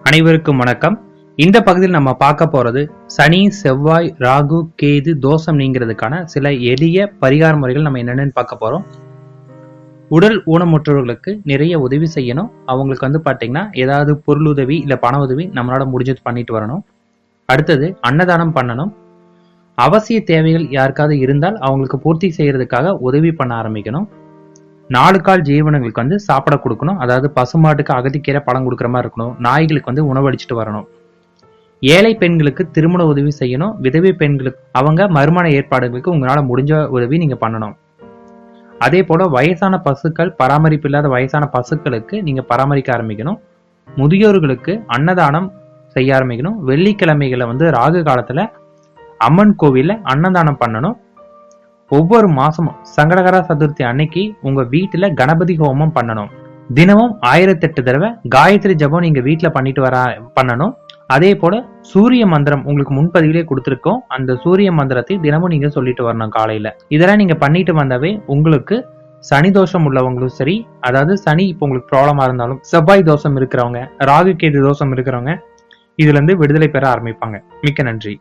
அனைவருக்கும் வணக்கம். இந்த பகுதியில் நம்ம பார்க்க போறது சனி, செவ்வாய், ராகு, கேது தோஷம் நீங்கிறதுக்கான சில எளிய பரிகார முறைகள் நம்ம என்னென்னு பார்க்க போறோம். உடல் ஊனமுற்றவர்களுக்கு நிறைய உதவி செய்யணும். அவங்களுக்கு பாத்தீங்கன்னா ஏதாவது பொருள் உதவி இல்ல பண உதவி நம்மளால முடிஞ்சது பண்ணிட்டு வரணும். அடுத்தது அன்னதானம் பண்ணணும். அவசிய தேவைகள் யாருக்காவது இருந்தால் அவங்களுக்கு பூர்த்தி செய்யறதுக்காக உதவி பண்ண ஆரம்பிக்கணும். 4 கால் ஜீவனங்களுக்கு சாப்பிட கொடுக்கணும். அதாவது பசுமாட்டுக்கு அகத்திக்கீரை பழம் கொடுக்குற மாதிரி இருக்கணும். நாய்களுக்கு உணவளிச்சுட்டு வரணும். ஏழை பெண்களுக்கு திருமண உதவி செய்யணும். விதவை பெண்களுக்கு அவங்க மறுமண ஏற்பாடுகளுக்கு உங்களால முடிஞ்ச உதவி நீங்க பண்ணணும். அதே போல வயசான பசுக்கள், பராமரிப்பு இல்லாத வயசான பசுக்களுக்கு நீங்க பராமரிக்க ஆரம்பிக்கணும். முதியோர்களுக்கு அன்னதானம் செய்ய ஆரம்பிக்கணும். வெள்ளிக்கிழமைகளை ராகு காலத்துல அம்மன் கோவில்ல அன்னதானம் பண்ணணும். ஒவ்வொரு மாசமும் சங்கடகர சதுர்த்தி அன்னைக்கு உங்க வீட்டுல கணபதி ஹோமம் பண்ணணும். தினமும் 1008 தடவை காயத்ரி ஜபம் நீங்க வீட்டுல பண்ணிட்டு பண்ணணும். அதே போல சூரிய மந்திரம் உங்களுக்கு முன்பதிவிலே கொடுத்திருக்கோம். அந்த சூரிய மந்திரத்தை தினமும் நீங்க சொல்லிட்டு வரணும் காலையில. இதெல்லாம் நீங்க பண்ணிட்டு வந்தாவே உங்களுக்கு சனி தோஷம் உள்ளவங்களும் சரி, அதாவது சனி இப்போ உங்களுக்கு ப்ராப்ளமா இருந்தாலும், செவ்வாய் தோஷம் இருக்கிறவங்க, ராகு கேது தோஷம் இருக்கிறவங்க இதுல இருந்து விடுதலை பெற ஆரம்பிப்பாங்க. மிக்க நன்றி.